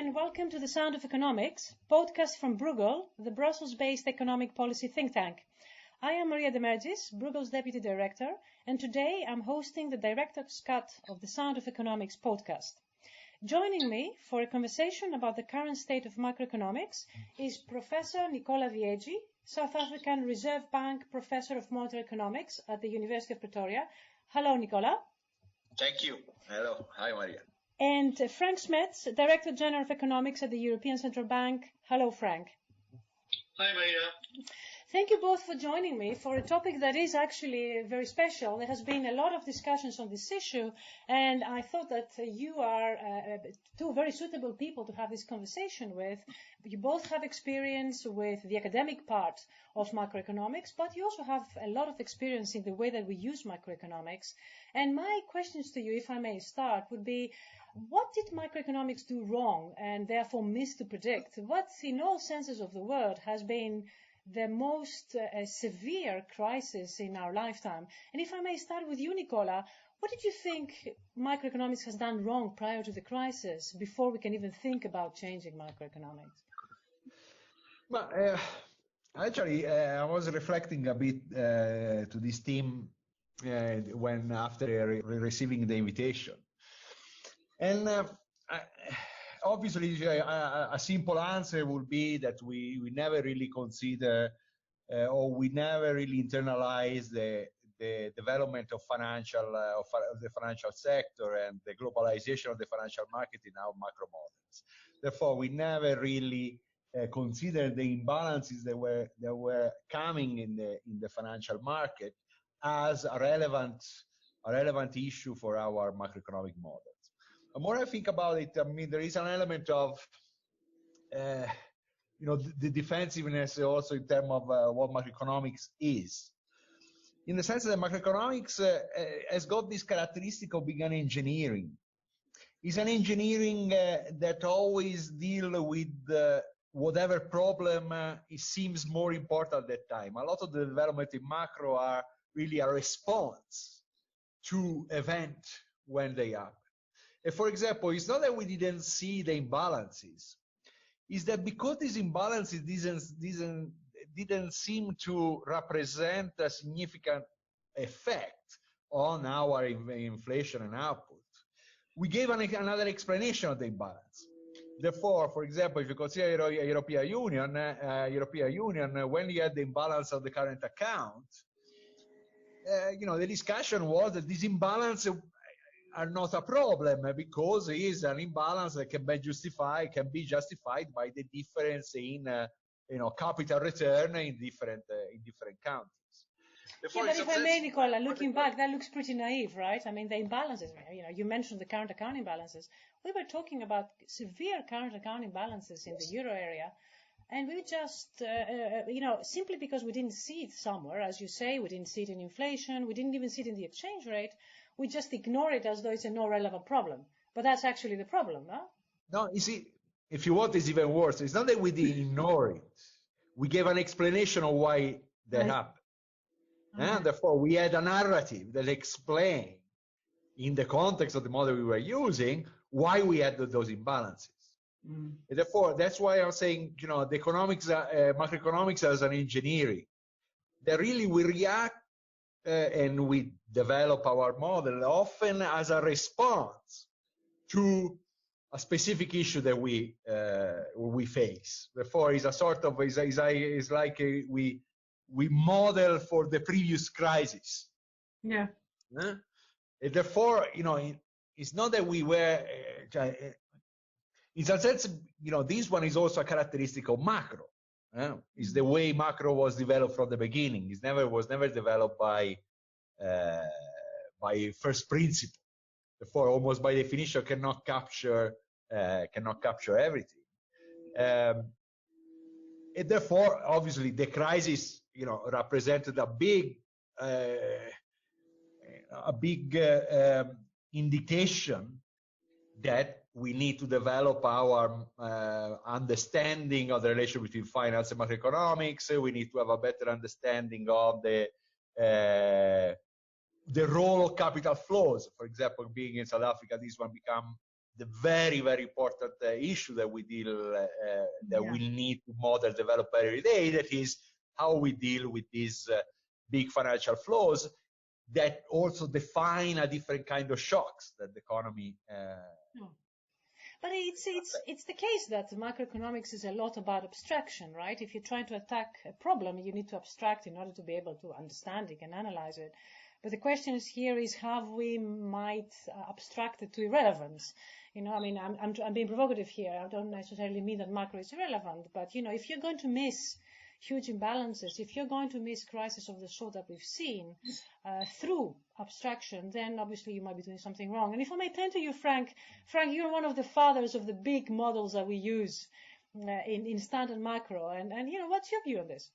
and welcome to The Sound of Economics, podcast from Bruegel, the Brussels-based economic policy think tank. I am Maria de Mergis, Bruegel's Deputy Director, and today I'm hosting the Director's Cut of The Sound of Economics podcast. Joining me for a conversation about the current state of macroeconomics is Professor Nicola Viegi, South African Reserve Bank Professor of Monetary Economics at the University of Pretoria. Hello, Nicola. Thank you. Hello. Hi, Maria. And Frank Smets, Director General of Economics at the European Central Bank. Hello, Frank. Hi, Maria. Thank you both for joining me for a topic that is actually very special. There has been a lot of discussions on this issue, and I thought that you are two very suitable people to have this conversation with. You both have experience with the academic part of macroeconomics, but you also have a lot of experience in the way that we use macroeconomics. And my questions to you, if I may start, would be, what did macroeconomics do wrong and therefore miss to predict? What, in all senses of the word, has been the most severe crisis in our lifetime? And if I may start with you, Nicola, what did you think macroeconomics has done wrong prior to the crisis, before we can even think about changing macroeconomics? Well, actually, I was reflecting a bit to this theme when after receiving the invitation. And obviously, a simple answer would be that we never really consider or we never really internalize the development of the financial sector and the globalization of the financial market in our macro models. Therefore, we never really consider the imbalances that were coming in the financial market as a relevant issue for our macroeconomic models. The more I think about it, I mean, there is an element of, the defensiveness also in terms of what macroeconomics is. In the sense that macroeconomics has got this characteristic of being an engineering. It's an engineering that always deal with whatever problem it seems more important at that time. A lot of the development in macro are really a response to events when they happen. And for example, it's not that we didn't see the imbalances. It's that because these imbalances didn't seem to represent a significant effect on our inflation and output, we gave another explanation of the imbalance. Therefore, for example, if you consider European Union, when you had the imbalance of the current account, the discussion was that this imbalance are not a problem because it is an imbalance that can be justified by the difference in capital return in different countries. Yeah, but if I may, Nicola, looking back, that looks pretty naive, right? I mean, the imbalances, you mentioned the current account imbalances. We were talking about severe current account imbalances in the euro area, and we just, simply because we didn't see it somewhere, as you say, we didn't see it in inflation, we didn't even see it in the exchange rate, we just ignore it as though it's a no relevant problem. But that's actually the problem, no? No, you see, if you want, it's even worse. It's not that we didn't ignore it. We gave an explanation of why that happened. And therefore, we had a narrative that explained, in the context of the model we were using, why we had those imbalances. And therefore, that's why I'm saying, the economics, macroeconomics as an engineering, that really we react and we develop our model often as a response to a specific issue that we face. Therefore, it's a sort of it's like we model for the previous crisis. Yeah. And therefore, it's not that we were. In a sense, this one is also a characteristic of macro. It's the way macro was developed from the beginning. It was never developed by first principle. Therefore, almost by definition, cannot capture everything. And therefore, obviously, the crisis, represented a big indication that we need to develop our understanding of the relation between finance and macroeconomics. We need to have a better understanding of the role of capital flows. For example, being in South Africa, this one become the very, very important issue that we deal, that we need to model develop every day, that is how we deal with these big financial flows that also define a different kind of shocks that the economy. But it's the case that macroeconomics is a lot about abstraction, right? If you're trying to attack a problem, you need to abstract in order to be able to understand it and analyze it. But the question is here is how we might abstract it to irrelevance. You know, I mean, I'm being provocative here. I don't necessarily mean that macro is irrelevant, but you know, if you're going to miss huge imbalances, if you're going to miss crises of the sort that we've seen through abstraction, then obviously you might be doing something wrong. And if I may turn to you, Frank, you're one of the fathers of the big models that we use in standard macro. And you know, what's your view on this?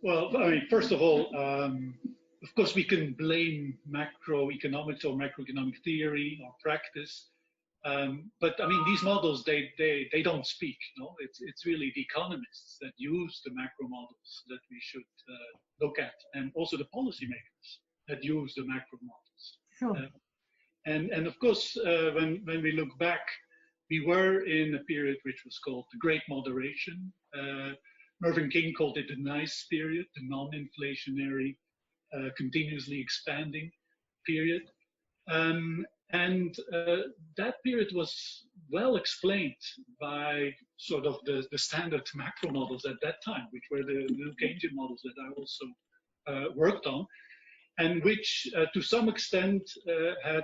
Well, I mean, first of all, of course, we can blame macroeconomics or macroeconomic theory or practice. But I mean, these models, they don't speak. No, it's really the economists that use the macro models that we should look at, and also the policymakers that use the macro models. Sure. And of course, when we look back, we were in a period which was called the Great Moderation. Mervyn King called it the nice period, the non-inflationary, continuously expanding period. And that period was well explained by sort of the standard macro models at that time, which were the Keynesian models that I also worked on, and which to some extent had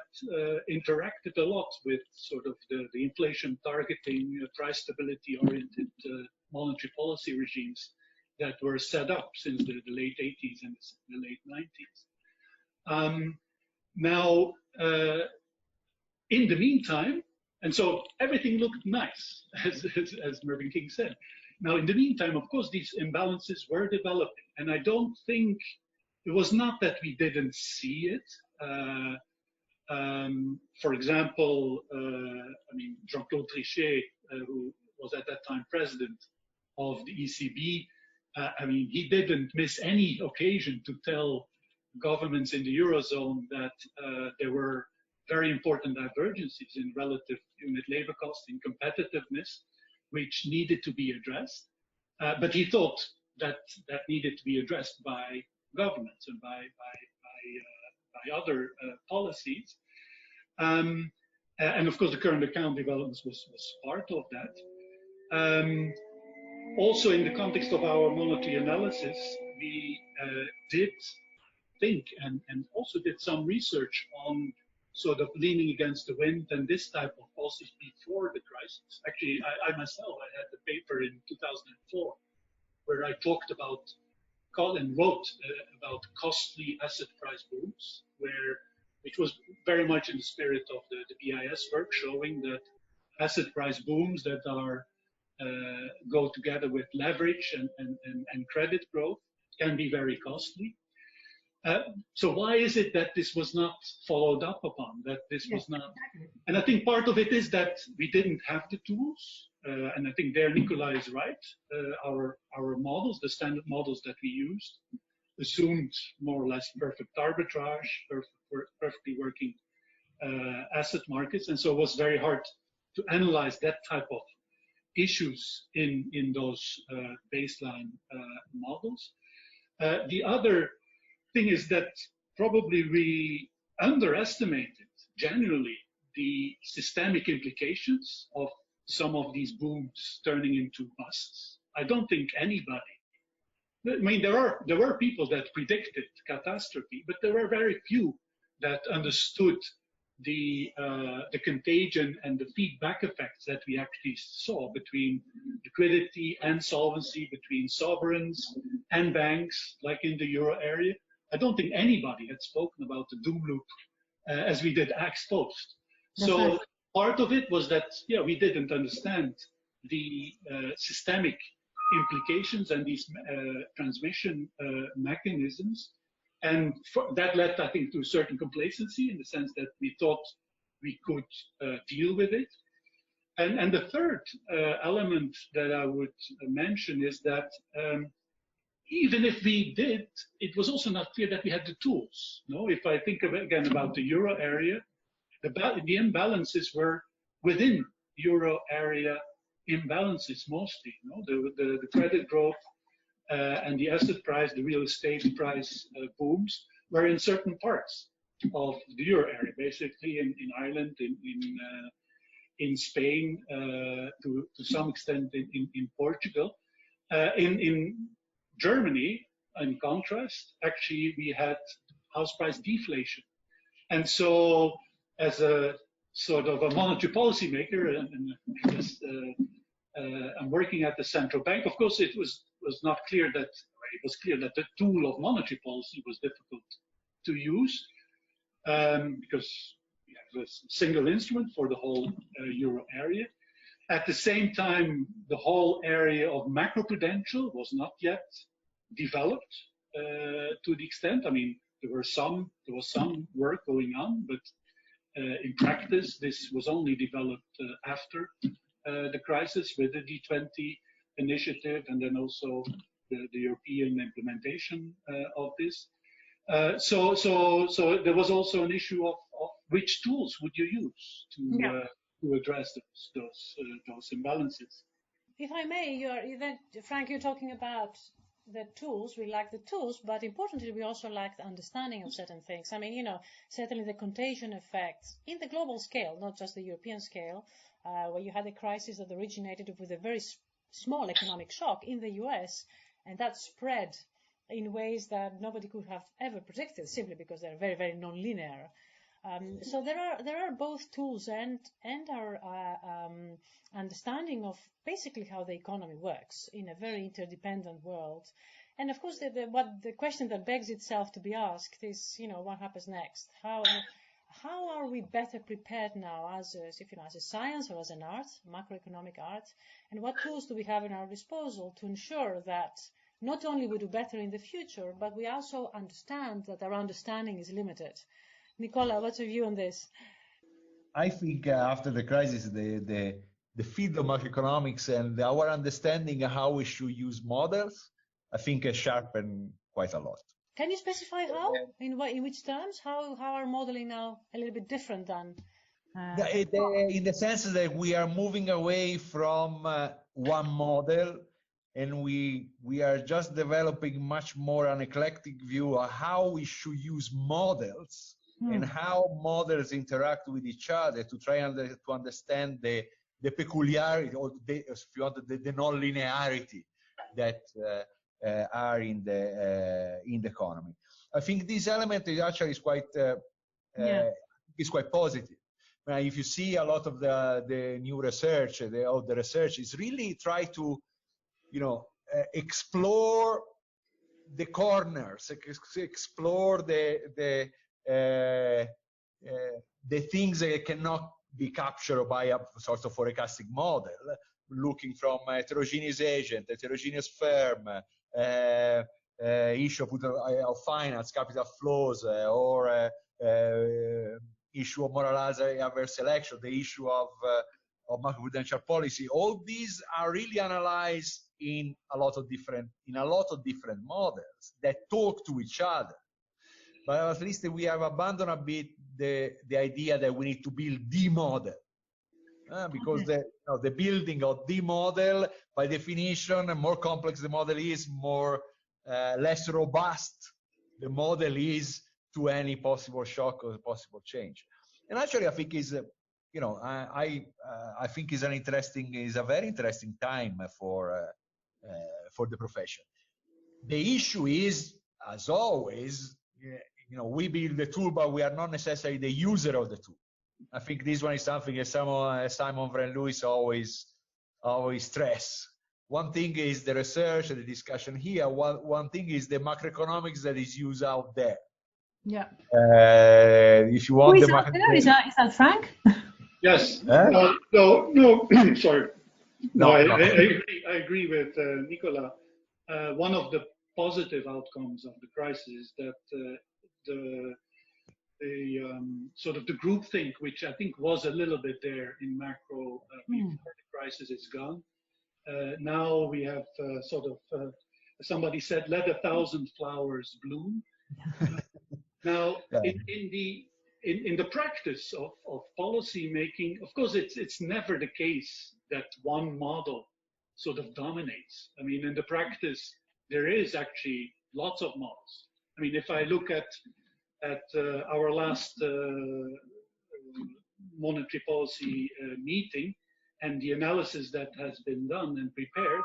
interacted a lot with sort of the inflation targeting, price stability oriented monetary policy regimes that were set up since the late 80s and the late 90s. Now, in the meantime, and so everything looked nice, as Mervyn King said. Now, in the meantime, of course, these imbalances were developing, and I don't think it was not that we didn't see it. For example, I mean, Jean-Claude Trichet, who was at that time president of the ECB, I mean, he didn't miss any occasion to tell governments in the Eurozone that there were very important divergences in relative unit labor cost, in competitiveness, which needed to be addressed. But he thought that that needed to be addressed by governments and by other policies. And of course, the current account developments was part of that. Also, in the context of our monetary analysis, we did think and also did some research on sort of leaning against the wind and this type of policies before the crisis. Actually, I myself, I had a paper in 2004 where I talked about and wrote about costly asset price booms, which was very much in the spirit of the BIS work, showing that asset price booms that are go together with leverage and credit growth can be very costly. So why is it that this was not followed up upon, that this was not, and I think part of it is that we didn't have the tools, and I think there Nicola is right. Our models, the standard models that we used, assumed more or less perfect arbitrage, perfectly working asset markets, and so it was very hard to analyze that type of issues in those baseline models. The other thing is that probably we underestimated generally the systemic implications of some of these booms turning into busts. I don't think anybody, I mean, there were people that predicted catastrophe, but there were very few that understood the contagion and the feedback effects that we actually saw between liquidity and solvency, between sovereigns and banks, like in the euro area. I don't think anybody had spoken about the doom loop as we did ex post. So part of it was that, yeah, we didn't understand the systemic implications and these transmission mechanisms. And that led, I think, to a certain complacency in the sense that we thought we could deal with it. And the third element that I would mention is that even if we did, it was also not clear that we had the tools. No, if I think again about the euro area, the imbalances were within euro area imbalances mostly. The credit growth and the asset price, the real estate price booms were in certain parts of the euro area, basically in Ireland, in Spain, to some extent in Portugal. In Germany, in contrast, actually we had house price deflation. And so as a sort of a monetary policy maker, and I guess, I'm working at the central bank, of course it was not clear that, it was clear that the tool of monetary policy was difficult to use, because we have a single instrument for the whole euro area. At the same time, the whole area of macroprudential was not yet developed to the extent. I mean, there was some work going on, but in practice, this was only developed after the crisis with the G20 initiative, and then also the European implementation of this. So there was also an issue of which tools would you use to address those imbalances. If I may, Frank, you're talking about the tools. We like the tools, but importantly, we also like the understanding of certain things. I mean, certainly the contagion effects in the global scale, not just the European scale, where you had a crisis that originated with a very small economic shock in the US, and that spread in ways that nobody could have ever predicted, simply because they're very, very non-linear. So there are both tools and our understanding of basically how the economy works in a very interdependent world. And of course, the question that begs itself to be asked is, what happens next? How are we better prepared now as a science or as an art, macroeconomic art, and what tools do we have in our disposal to ensure that not only we do better in the future, but we also understand that our understanding is limited? Nicola, what's your view on this? I think after the crisis, the field of macroeconomics and our understanding of how we should use models, I think has sharpened quite a lot. Can you specify how? In which terms? How are modeling now a little bit different than? In the sense that we are moving away from one model, and we are just developing much more an eclectic view of how we should use models and how models interact with each other to try to understand the peculiarity, or if you want, the non-linearity that are in the economy. I think this element is quite positive. If you see a lot of the new research, the research is really try to explore the corners, explore the things that cannot be captured by a sort of forecasting model, looking from heterogeneous agent, heterogeneous firm, issue of finance, capital flows, or issue of moralized adverse selection, the issue of macroprudential policy. All these are really analyzed in a lot of different models that talk to each other. But at least we have abandoned a bit the idea that we need to build the model, because the building of the model, by definition, the more complex the model is, less robust the model is to any possible shock or possible change. And actually, I think is I think is a very interesting time for the profession. The issue is, as always, we build the tool, but we are not necessarily the user of the tool. I think this one is something that Simon Vren-Lewis always stress. One thing is the research and the discussion here. One thing is the macroeconomics that is used out there. Yeah. If you want, is that Frank? Yes. No, sorry. No, I agree with Nicola. One of the positive outcomes of the crisis is that the sort of the groupthink, which I think was a little bit there in macro before the crisis, is gone. Now we have somebody said, let 1,000 flowers bloom. Now, in in the practice of policy making, of course, it's never the case that one model sort of dominates. I mean, in the practice, there is actually lots of models. I mean, if I look at our last monetary policy meeting and the analysis that has been done and prepared,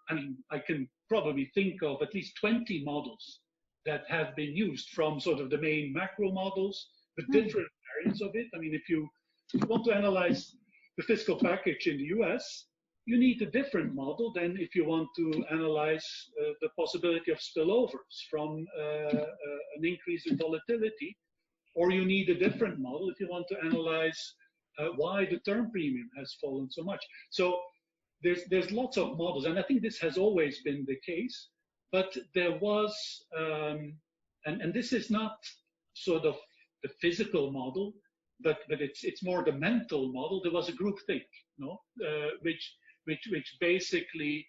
I mean, I can probably think of at least 20 models that have been used, from sort of the main macro models, the different variants of it. I mean, if you want to analyze the fiscal package in the US, you need a different model than if you want to analyze the possibility of spillovers from an increase in volatility, or you need a different model if you want to analyze why the term premium has fallen so much. So there's lots of models, and I think this has always been the case, but there was, and this is not sort of the physical model, but it's more the mental model. There was a groupthink, no, which basically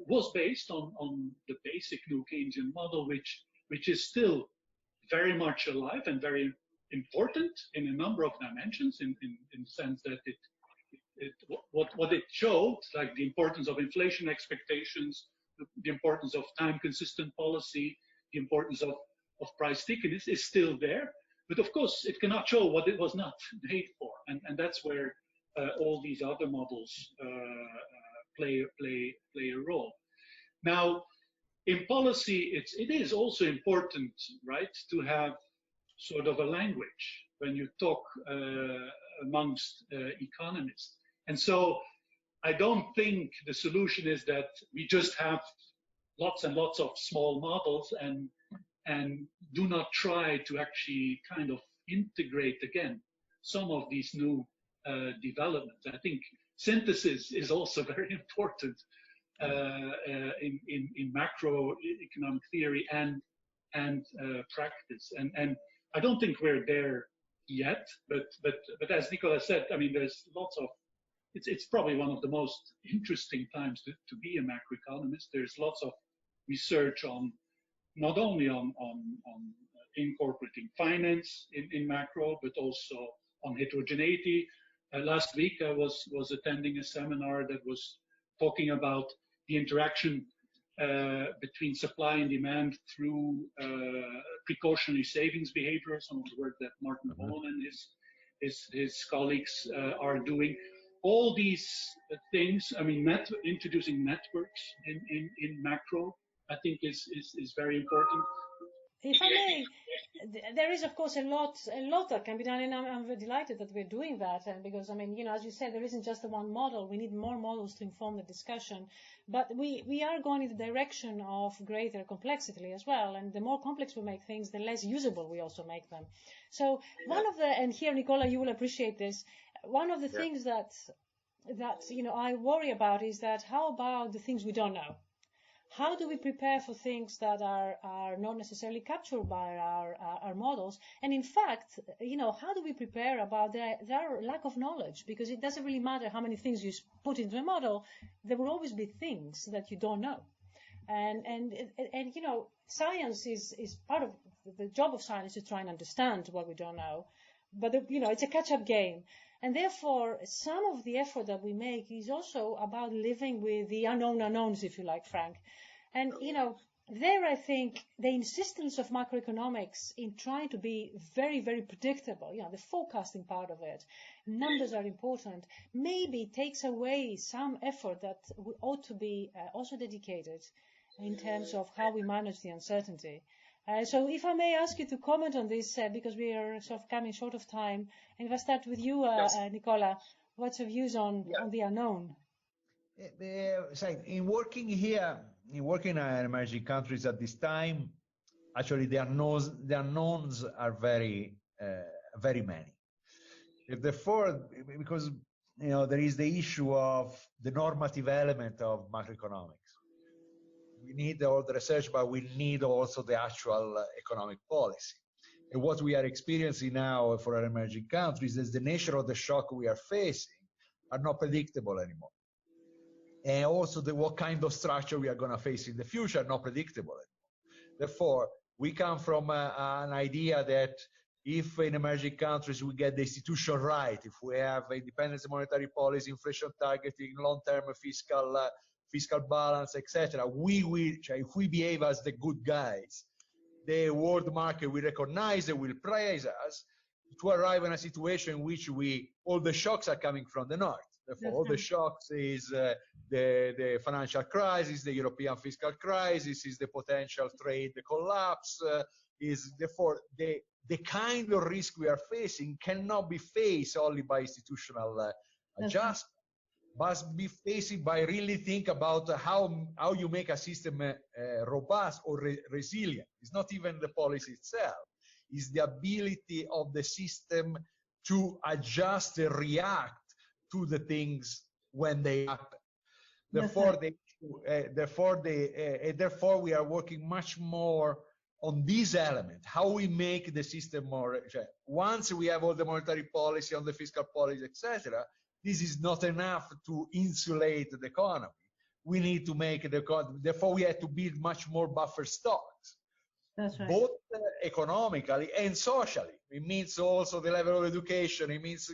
was based on the basic New Keynesian model, which is still very much alive and very important in a number of dimensions, in the sense that what it showed, like the importance of inflation expectations, the importance of time-consistent policy, the importance of price stickiness is still there. But of course, it cannot show what it was not made for, and that's where all these other models play a role. Now, in policy, it is also important, right, to have sort of a language when you talk amongst economists. And so I don't think the solution is that we just have lots and lots of small models and do not try to actually kind of integrate again some of these new developments. I think synthesis is also very important in macroeconomic theory and practice. And I don't think we're there yet, but as Nicola said, I mean, there's lots of, it's probably one of the most interesting times to be a macroeconomist. There's lots of research on, not only on incorporating finance in macro, but also on heterogeneity. Last week I was attending a seminar that was talking about the interaction between supply and demand through precautionary savings behavior, some of the work that Martin Bohn and his colleagues are doing. All these things, I mean, introducing networks in macro, I think is very important. If I may, there is of course a lot that can be done, and I'm very delighted that we're doing that. And because, I mean, you know, as you said, there isn't just the one model. We need more models to inform the discussion. But we are going in the direction of greater complexity as well. And the more complex we make things, the less usable we also make them. So one of the, and here, Nicola, you will appreciate this. One of the things that you know I worry about is that how about the things we don't know? How do we prepare for things that are not necessarily captured by our models? And in fact, you know, how do we prepare about their lack of knowledge? Because it doesn't really matter how many things you put into a model, there will always be things that you don't know. And you know, science is part of the job of science to try and understand what we don't know. But, you know, it's a catch-up game. And therefore, some of the effort that we make is also about living with the unknown unknowns, if you like, Frank. And, you know, there I think the insistence of macroeconomics in trying to be very, very predictable, you know, the forecasting part of it, numbers are important, maybe takes away some effort that ought to be also dedicated in terms of how we manage the uncertainty. So if I may ask you to comment on this, because we are sort of coming short of time, and if I start with you, Nicola, what's your views on the unknown? In working here, in working in emerging countries at this time, actually the unknowns are very many. Therefore, because you know there is the issue of the normative element of macroeconomics. We need all the research, but we need also the actual economic policy. And what we are experiencing now for our emerging countries is the nature of the shock we are facing are not predictable anymore. And also what kind of structure we are going to face in the future are not predictable anymore. Therefore, we come from an idea that if in emerging countries we get the institution right, if we have independent monetary policy, inflation targeting, long-term fiscal balance, etc., we will, if we behave as the good guys, the world market will recognize it, will praise us, to arrive in a situation in which all the shocks are coming from the north. Therefore, all the shocks is the financial crisis, the European fiscal crisis, is the potential trade collapse, is therefore the kind of risk we are facing cannot be faced only by institutional adjustment, but be faced by really think about how you make a system robust or resilient. It's not even the policy itself. It's the ability of the system to adjust and react to the things when they happen. Therefore, therefore we are working much more on this element, how we make the system more. Once we have all the monetary policy, on the fiscal policy, etc., this is not enough to insulate the economy. We need to make the economy. Therefore, we have to build much more buffer stocks. That's right. Both economically and socially. It means also the level of education. It means,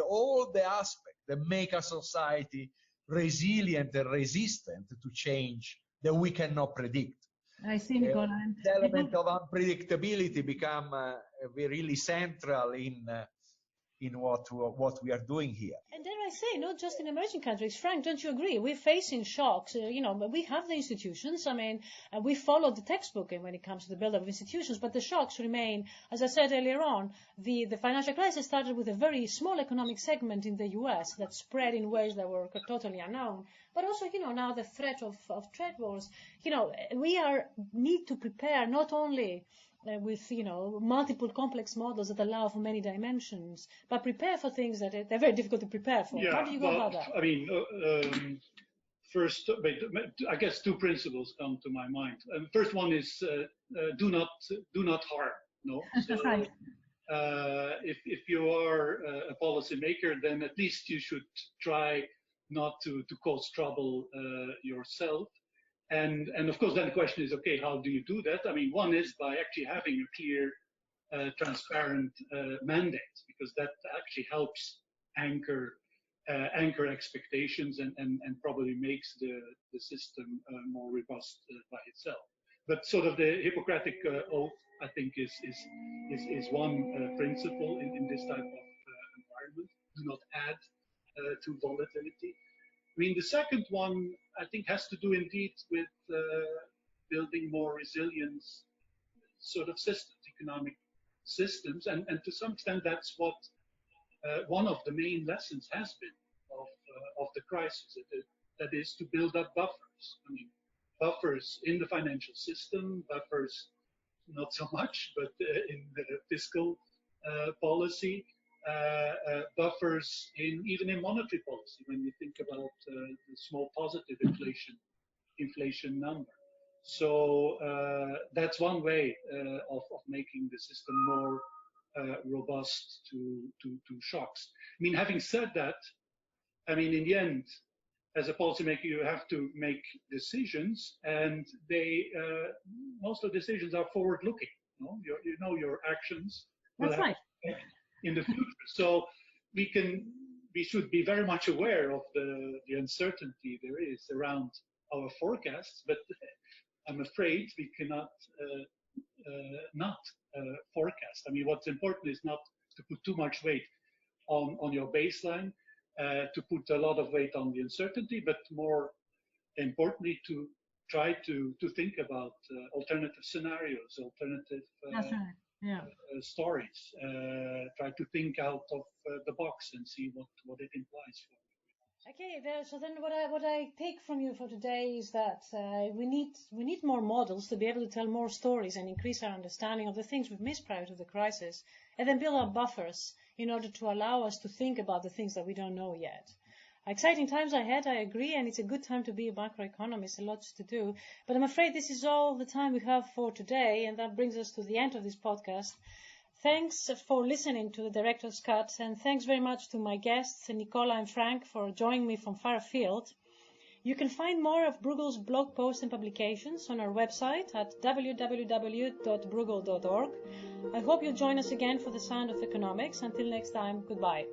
all the aspects that make a society resilient and resistant to change that we cannot predict. I see, Nicola. The element of unpredictability become really central in what we are doing here. And dare I say, not just in emerging countries. Frank, don't you agree? We're facing shocks. But we have the institutions. I mean, we follow the textbook when it comes to the build-up of institutions, but the shocks remain. As I said earlier on, the financial crisis started with a very small economic segment in the U.S. that spread in ways that were totally unknown. But also, now the threat of trade wars. We need to prepare not only with multiple complex models that allow for many dimensions, but prepare for things that they're very difficult to prepare for. Yeah, how do you go about that? I mean, first, I guess two principles come to my mind. First one is do not harm. No, so, right. If you are a policymaker, then at least you should try not to cause trouble yourself. And of course, then the question is, okay, how do you do that? I mean, one is by actually having a clear, transparent mandate, because that actually helps anchor expectations and probably makes the system more robust by itself. But sort of the Hippocratic oath, I think, is one principle in this type of environment. Do not add to volatility. I mean, the second one, I think, has to do indeed with building more resilience sort of systems, economic systems, and to some extent that's what one of the main lessons has been of the crisis. That is to build up buffers. I mean, buffers in the financial system, buffers not so much, but in the fiscal policy. Buffers even in monetary policy when you think about the small positive inflation number. So that's one way of making the system more robust to shocks. I mean, having said that, I mean, in the end, as a policymaker, you have to make decisions, and most of the decisions are forward-looking. Your actions. That's right. In the future, so we should be very much aware of the uncertainty there is around our forecasts, but I'm afraid we cannot not forecast. I mean, what's important is not to put too much weight on your baseline, to put a lot of weight on the uncertainty, but more importantly to try to think about alternative scenarios, alternative That's right. Yeah. stories, try to think out of the box and see what it implies for you. Okay, so then what I take from you for today is that we need more models to be able to tell more stories and increase our understanding of the things we've missed prior to the crisis, and then build up buffers in order to allow us to think about the things that we don't know yet. Exciting times ahead, I agree, and it's a good time to be a macroeconomist, a lot to do. But I'm afraid this is all the time we have for today, and that brings us to the end of this podcast. Thanks for listening to the Director's Cut, and thanks very much to my guests, Nicola and Frank, for joining me from far afield. You can find more of Bruegel's blog posts and publications on our website at www.bruegel.org. I hope you'll join us again for The Sound of Economics. Until next time, goodbye.